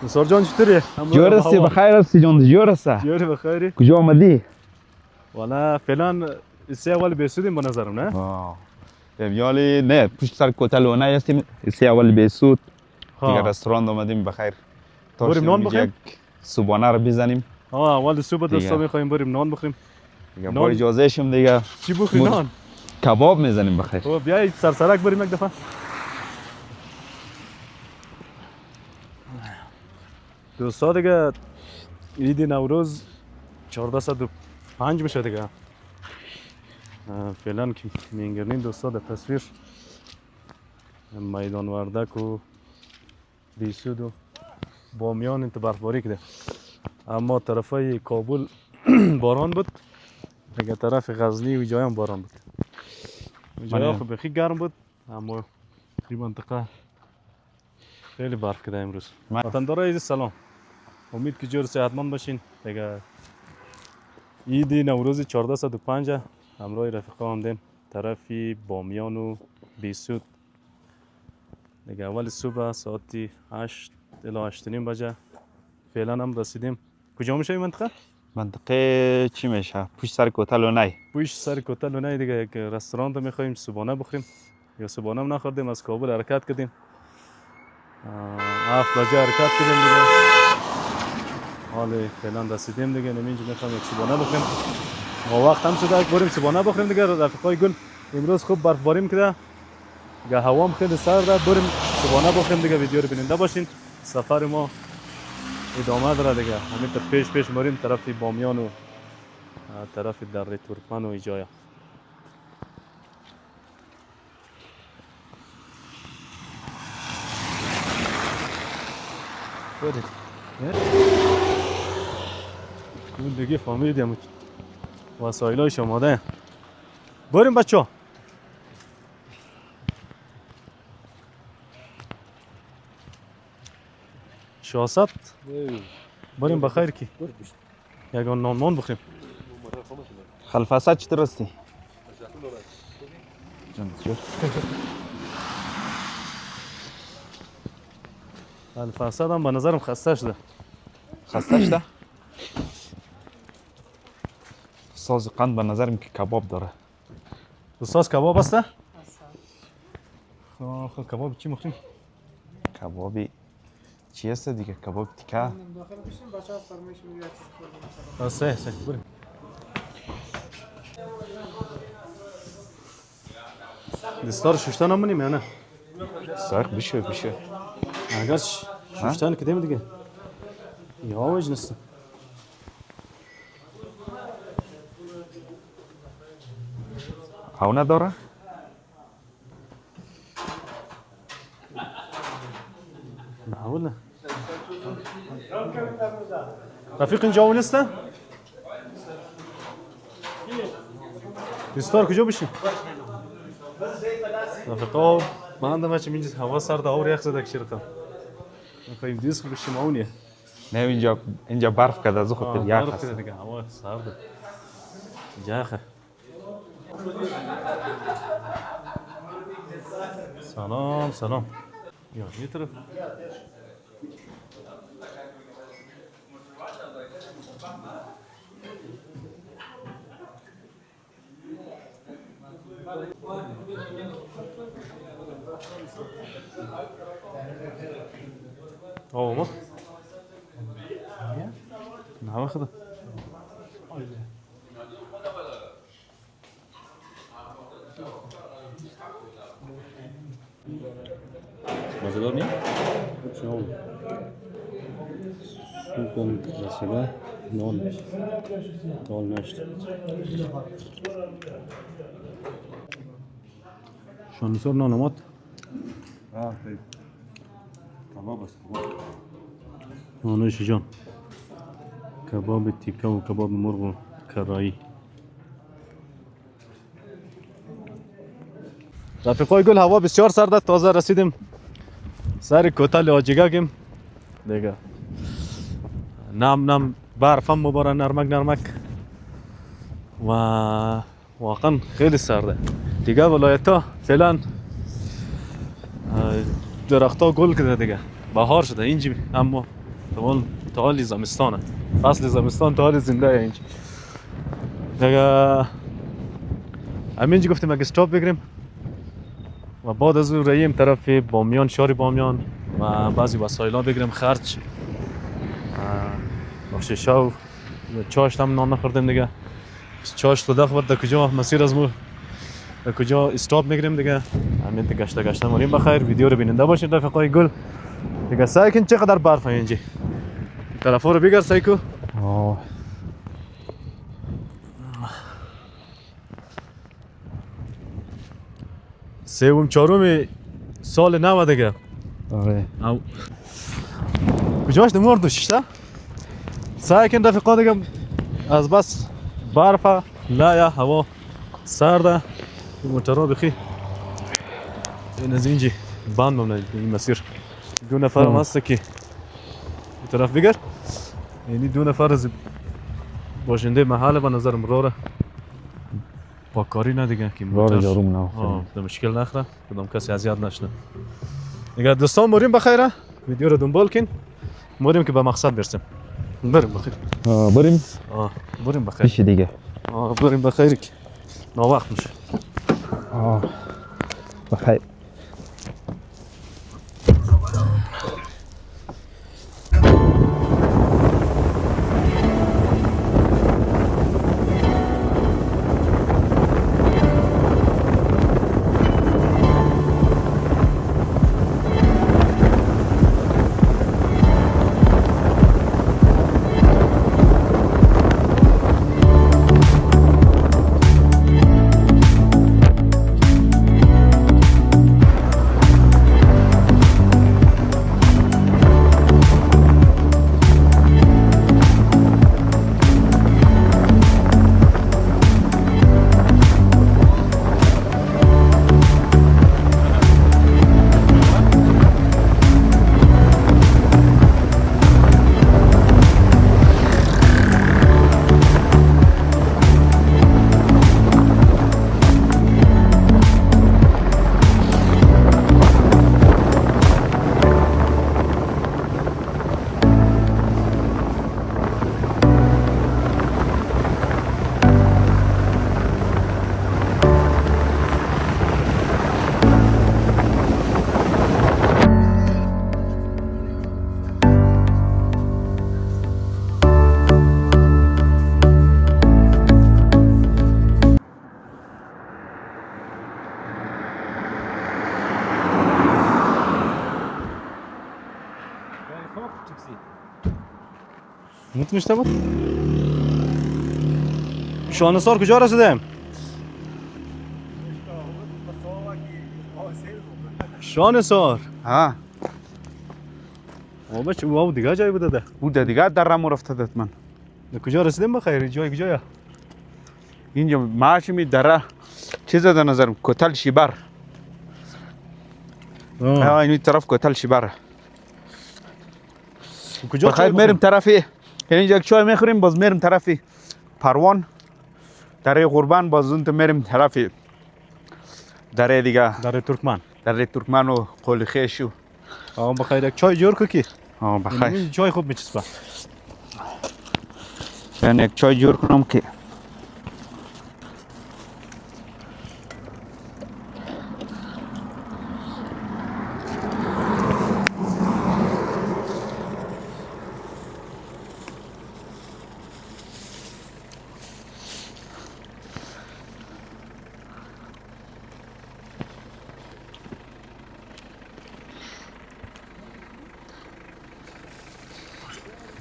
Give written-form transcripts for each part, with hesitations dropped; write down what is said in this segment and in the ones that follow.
نثار جان چطوری؟ جور هستی؟ بخیر هستی جان؟ جور هستی؟ جوری بخیری؟ کجا آمدی؟ والا فعلا سه اول بیسودیم به نظرم نه؟ یالی نه پشت سر کتل و نه هستیم سی اول بیسود دیگه رستوران آمدیم بخیر بریم نان بخوریم؟ یک صبحانه رو بزنیم اول صبح دوستا میخوایم بریم نان بخوریم دیگه با اجازه شم دیگه چی بخوریم نان؟ کباب میزنیم بخیر بیایید سرسرک بریم یک دفعه دوستا دیگه عید نوروز 1405 میشه دیگه فعلا که میگردین دوستا در تصویر میدان وردک و بیسود و بامیان انت برفباری کده اما طرفای کابل باران بود دیگه طرف غزنی و جای هم باران بود جای خب بخی گرم بود اما این منطقه خیلی برف کده امروز وطندارای عزیز سلام امید که جور صحتمند باشین دیگه عید نوروز 1405 همراه رفیقا آمدیم طرفی بامیان و بیسود دیگه اول صبح ساعت 8 الی 8 نیم بجه فعلا هم رسیدیم کجا میشه این منطقه؟ منطقه چی میشه؟ پشت سر کتل و نی پشت سر کتل و نی دیگه یک رستوران رو میخوایم صبحانه بخوریم یا صبحانه هم نخوردیم از کابل حرکت کردیم 7 بجه حرکت کردیم دیگه حالا فعلا رسیدیم دیگه نمینجا میخوایم یک صبحانه بخوریم وقت هم شده بریم صبحانه بخوریم دیگه رفیقای گل امروز خوب برفباری میکرده دیگه هوا هم خیلی سرده بریم صبحانه بخوریم دیگه ویدیو رو بیننده باشین سفر ما ادامه داره دیگه همین تا پیش مریم طرف بامیان و طرف دره ترکمن و ایجایا برید اون دیگه فهمیدیم وسایلایش آماده بریم بچه ها شاست بریم بخیر کی یگان نان بخوریم خلفاسه چطور هستی؟ الفاسد هم به نظرم خسته شده خسته شده؟ ساز قند به نظرم که کباب داره ساز کباب هسته؟ خب کباب چی مخوریم؟ کبابی چی هست دیگه؟ کباب تیکه؟ سه بریم دستار ششتن هم منیم یا نه؟ سرخ بشه اگر ششتن کدیم دیگه یا وجه نسته او نداره؟ معقوله رفیق اینجا نیسته؟ دستار کجا بشیم؟ رفیقا من دمه چه اینجا هوا سرد آور یخ زده کشیر کنم میخواییم دیسک بشیم اونیه نه اینجا برف کرده از خود یخ هست دیگه هوا سرده یخه سلام یا یه طرف ما نه واخده مزدار نیم؟ شما سوپم رسیده نان دال نشت شانسور نان آمد؟ کباب است نانوش جان کباب تیکه و کباب مرغ و کرایی رفیقای گل هوا بسیار سرد تازه رسیدیم سر کتل آجیگاگیم دیگه نم برف هم مباره نرمک و واقعا خیلی سرده دیگه ولایت ها فعلا درخت ها گل کرده دیگه بهار شده اینجی اما تا حالی زمستانه، فصل زمستان تا حالی زنده اینجا. دیگه همینجا گفتیم اگه استاپ بگیریم و بعد از اون ریم طرف بامیان، شهر بامیان و بعضی وسایل بگیریم خرج. بخش شو چاشت هم نان نخوردیم دیگه. چاشت تو داخل در کجا مسیر از مو در کجا استاپ میگیریم دیگه. همین گشته مریم بخیر. ویدیو رو بیننده باشید رفقای گل. دیگه سعی کن چقدر برف اینجا. طرفا رو بگرد سعی کو. سوم چهارم سال نو دیگه. آره. او کجاش مرد ششته؟ سعی کن رفقا دیگه از بس برف لا هوا سرده موتورا بخی این از اینجی باند ممنون این مسیر. دو نفر هم هسته که این طرف بگر. یعنی دو نفر از باشنده محل به نظرم راره با کاری نه دیگه که راره جاروم نه مشکل نخوره کدام کسی اذیت نشنه دیگه. دوستان مریم بخیره. ویدیو رو دنبال کن مریم که به مقصد برسیم. بریم بخیر. بریم. بریم بخیر. پیش دیگه. بریم بخیر که ناوقت میشه. بخیر. میتونشته بود؟ شانسار کجا رسیدیم؟ شانسار. بچه او دیگه جای بوده ده؟ بوده دیگه در رمو رفته دت من. کجا رسیدیم بخیر؟ جای کجایا؟ اینجا ماشمی دره چیز در نظرم کتل شیبر. این طرف کتل شیبر. کجا بخیر میریم طرفی. اینجا یک چای میخوریم باز میریم طرفی پروان دره قربان باز اون میریم طرفی دره دیگه دره ترکمن. دره ترکمن و قول خیشو. بخیر یک چای جور کی؟ بخیر. چای خوب میچسبه. یعنی یک چای جور کنم که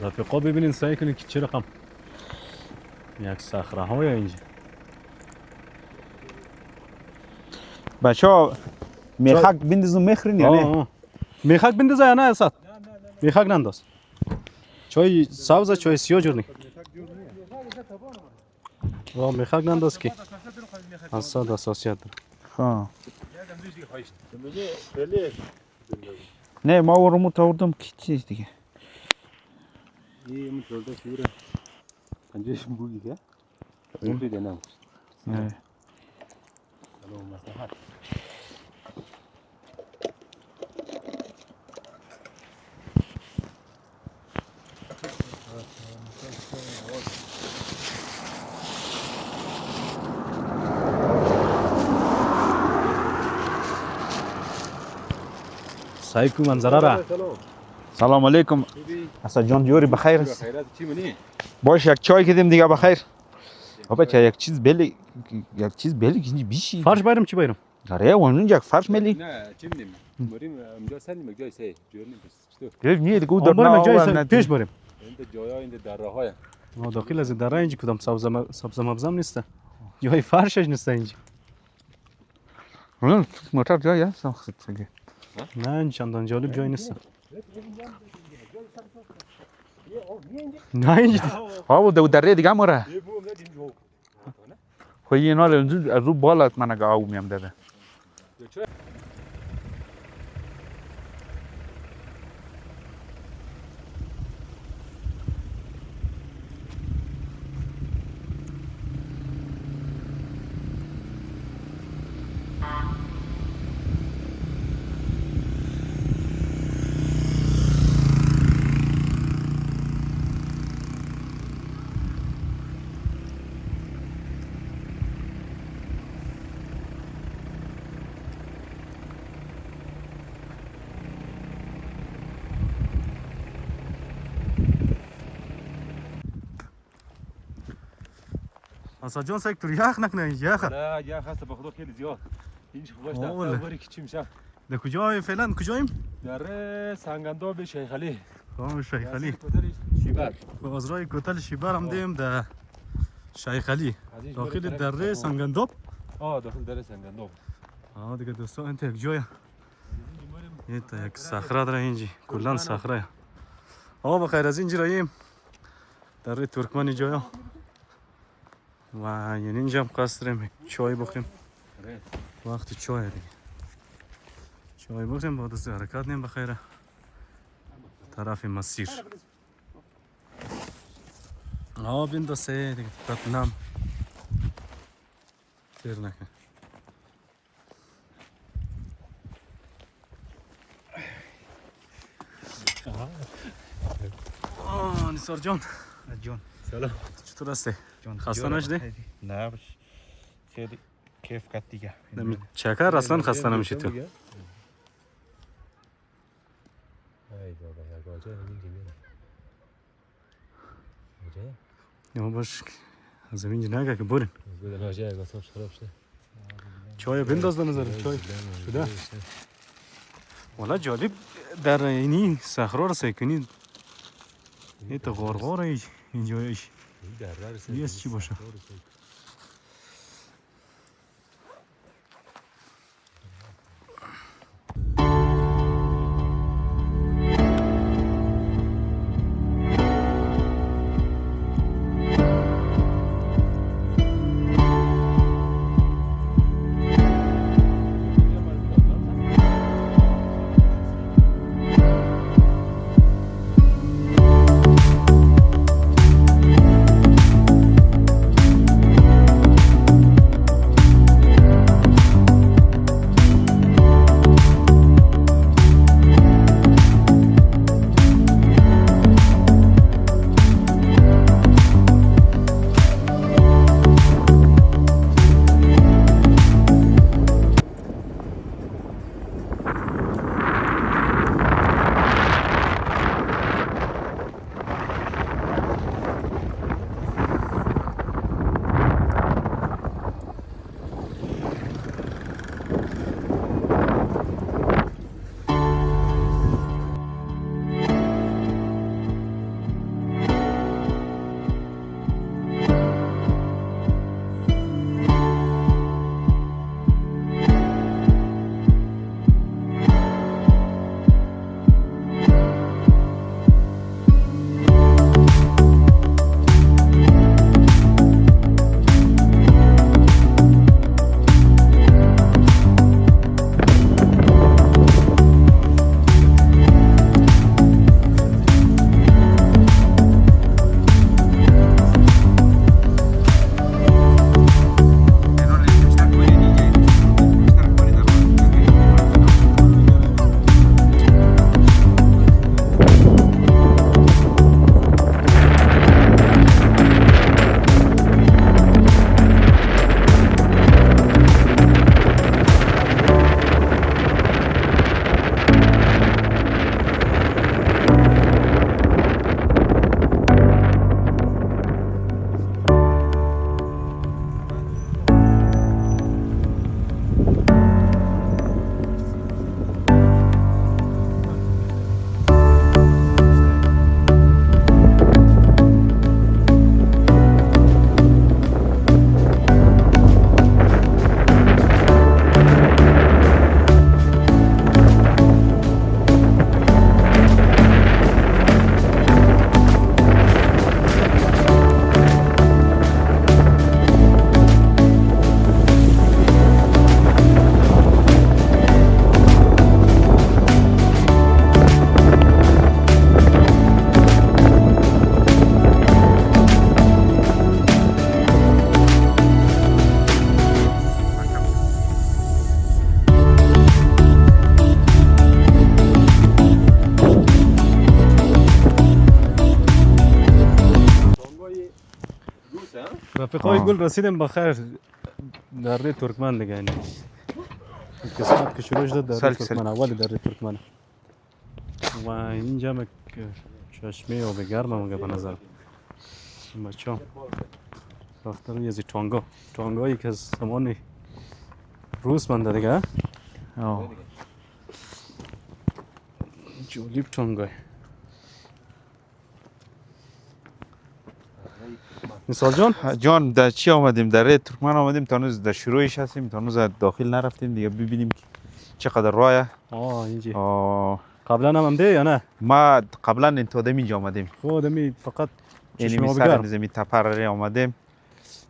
رفقا ببینین سعی کنین که چه رقم یک صخره های اینجا. بچه ها میخک بندازم میخورین یا نه؟ میخک بندازه یا نه اسد؟ میخک ننداز. چای سبز چای سیاه جور نی. میخک ننداز که اسد اساسیت داره. نه ما ورمو تاوردم که چیز دیگه. این متولد شوره. انجامش بودی که؟ این بیده نمیشه. نه. الان مساحت. سعی کو منظره را. سلام علیکم. اسد جان جوری بخیر است. خیرات چی منی؟ باش یک چای کدیم دیگه بخیر. بابا چای یک چیز بلی که بیشی. فرش باyrım چی باyrım؟ آره اون یک فرش ملی. نه چی منیم؟ بریم اونجا سنیم جای سه جورنیم بس. گرفت نیه دیگه در بریم جای نه پیش بریم. اینجا جایا اینجا دره ما داخل از دره اینجا کدام سبز مبزم نیسته. جای فرشش نیسته اینجا. موتور جای است ساخت دیگه. نه این چندان جالب جای نیسته. نه اینجا. ها و دره دیگه مره. خو یه نال رو بالات من گاو میم داده. اسد جان سکتور یخ نکنه اینجا یخ. نه یا خاصه به خدا خیلی زیاد. اینج خوش اوه. دست بری که چی میشه؟ در کجای فعلا کجاییم؟ در سنگنداب شیخ علی. شیخ علی. شیبر. از راه کوتل شیبر هم دیم در شیخ علی. داخل دره سنگنداب. داخل دره سنگنداب. دیگه دوستان انت یک جای. این تا یک صخره داره اینجا. کلان صخره. بخیر از اینجا راییم. دره ترکمن جایا. و یعنی اینجا هم قصد داریم چای بخوریم. وقت چای دیگه. چای بخوریم بعد از حرکت نیم بخیره. طرف مسیر. بندازه دیگه تطنم. تیر نکن. نیسار جان. جان سلام. چطور هستی؟ جان خسته نشدی؟ نه باش. خیلی کیف کرد دیگه. چکر اصلا خسته نمیشی تو. ای بابا یا گاجه اینجا میره. یا باش از اینجا نگه که برین. بده ناجه گاسم خراب شده. چای بنداز در نظر چای شده. والا جالب در اینی صخره رسه کنی. این تا غارغار اینجایش. یه چی باشه. رفیقای آه. گل رسیدیم بخیر دره ترکمن دیگه یعنی قسمت که شروع شد دره سلک ترکمن اول دره ترکمن و اینجا هم چشمه آب گرم هم به نظر بچه ها رفته روی از تانگایی که از زمان روس منده دیگه آه. جالب تانگای مثال جان در چی آمدیم؟ در ترکمن آمدیم، تا هنوز در شروعش هستیم، تا هنوز داخل نرفتیم دیگه، ببینیم که چقدر راه. اینجا قبلا هم ده یا نه؟ ما قبلا انتادم اینجا آمدیم، خودمی فقط یعنی چشم آب سر گرم نظامی تپر آمدیم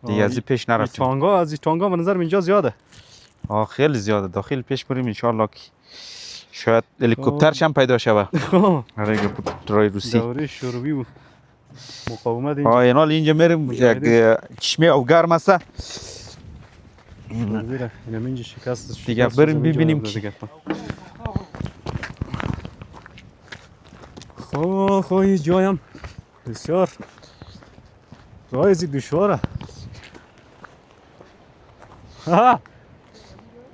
دیگه، از این پیش نرفتیم. از این تانگا به نظر اینجا زیاده. خیلی زیاده، داخل پیش بریم انشالله که شاید هلیکوپترش هم پیدا شود. آره رای روسی دوره شوروی بود مقاومت اینجا. اینال اینجا میریم یک چشمه آب گرم است اینجا شکست دیگه، بریم ببینیم که خب این جایم بسیار رایزی دشواره.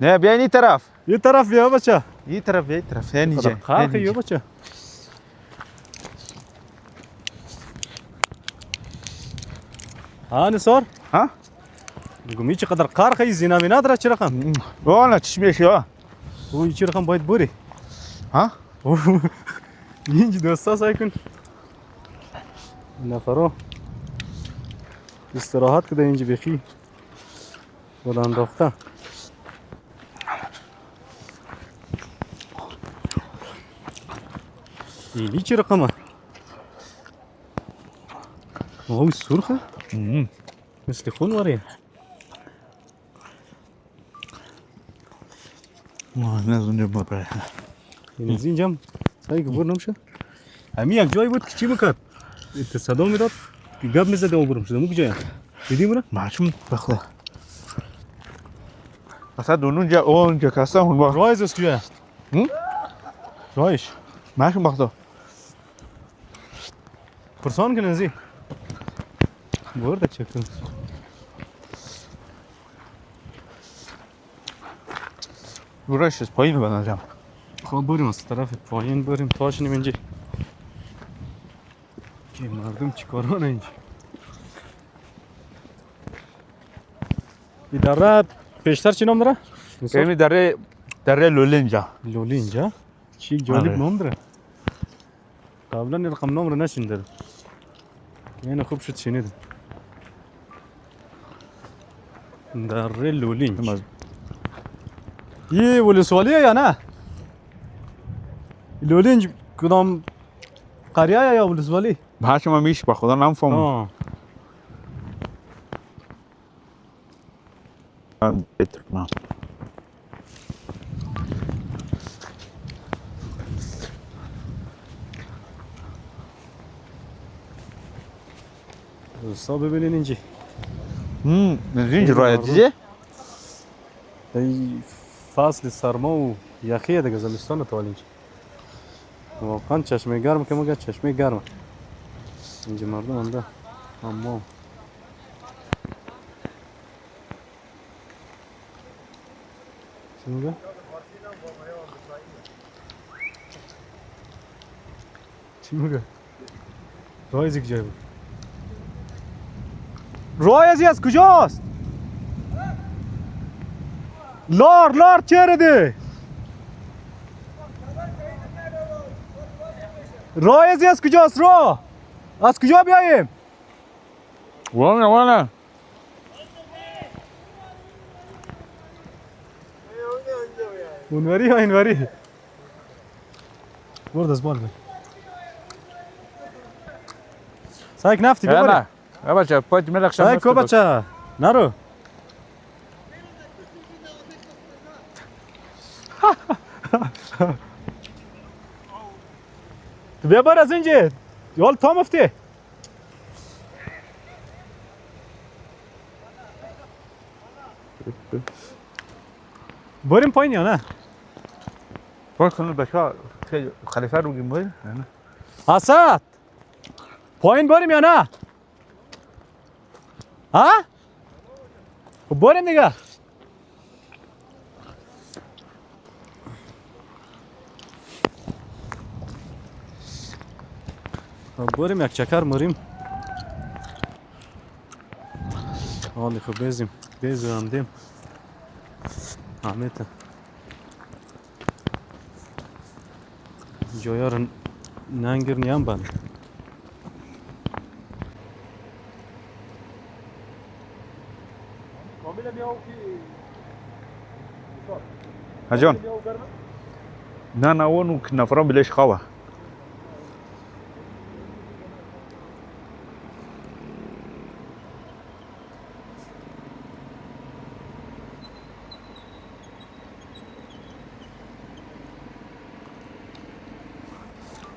نه بیاین این طرف، یه طرف بیا بچه، این طرف اینجا قرخی یا بچه. نثار ها میگم چقدر قرخی زینامی نداره چه رقم؟ والا چشمه شو اوه چه رقم باید بری ها اینجا دوستا سعی کن نفرا استراحت کده اینجا بخی بود انداخته. ایلی چه رقمه؟ اوه سرخه؟ مثل خون واره. نه از اونجا ببره این از اینجا هم سعی که بر نمشه. همین یک جایی بود که چی میکرد؟ صدا میداد که گب میزده و برم شده مو کجایم؟ دیدی برم؟ معشوم بخدا اصلا اونجا کسته اون با رایز است کجایم؟ رایش معشوم بخدا پرسان کنه ازی برده چک کن. برایش از پایین بنازم. خب بریم از طرف پایین بریم تاشنیم اینجا که مردم چی کارانه اینجا. این دره پیشتر چی نام داره؟ یعنی دره لولنجا لولی اینجا چی جالب نام داره. قبلا این رقم نام رو نشنیده یعنی خوب شد شنیدم. دره لولینج یه ولسوالیه یا نه؟ لولینج کدام قریه یا ولسوالی؟ معشوم میش با خدا نمیفهمم. ترکمن دوستا ببینین اینجا اینجا راه دیگه این فصل سرما و یخیه دیگه زمستان تا اینجا واقعا چشمه گرم که مگه چشمه گرم اینجا مردم انده اما چی میگه؟ چی میگه؟ رایزی کجای بود؟ رایزی از کجاست؟ لار چهره ده؟ رایزی از کجاست رو؟ از کجا بیاییم؟ والا اونوری یا اینوری؟ برد از بال بی سایک نفتی ببره بچه پایت ملخشم سایک کو بچه نرو تو ببر از اینجا یال تا مفتی بریم پایین یا نه؟ باید کنه بچه خلیفه رو گیم باید؟ اسد پایین بریم یا نه؟ ها؟ خب بریم دیگه. خب بریم یک چکر مریم. حالی خب بیزیم همه تا جایا رو ننگر نیم بند. هجان نه اونو که نفران بلش خواه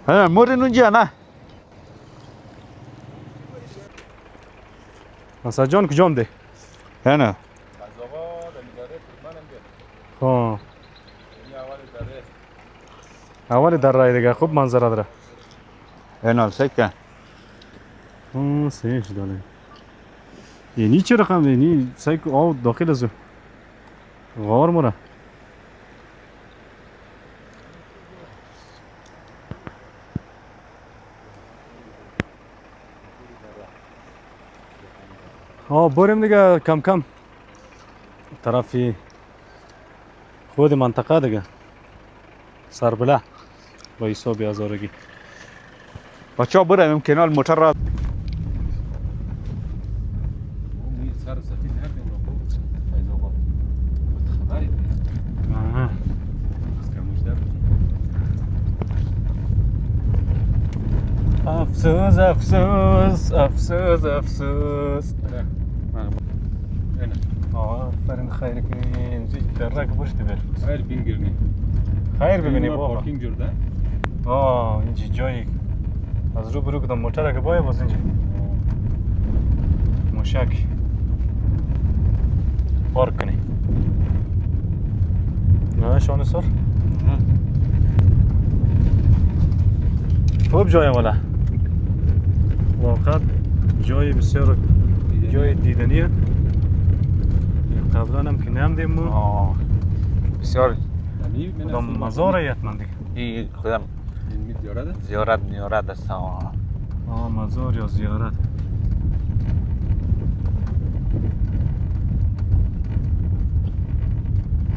مورین اونجا نه مسعود جان کجام ده؟ نه ها اول در رای دیگه خوب منظره داره. اینال سکه سیش داره. یعنی چه رقم یعنی سایک آو داخل از غار مره. بریم دیگه کم کم طرفی خود منطقه دیگه سربله با حساب هزارگی. بچه ها بریم کنال موتر را سر سفید هر دیم رو بود فیض آقا خبری از کموش در افسوس افسوس افسوس افسوس. آفرین خیر کنین زیج درک پشت بر خیر بینگرنی خیر ببینی بابا. پارکینگ جورده اینجا جایی از رو برو کدام موتر که باید باز اینجا موشک پارک کنی. نه شانه سر خوب جای والا واقعا جای بسیار جای دیدنیه. قبلا هم که نمیدیم ما بسیار کدام مزاره حتما دیگه. این خودم این زیارت زیارت است مزار یا زیارت.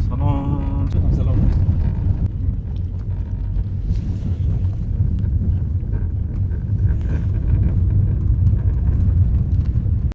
سلام سلام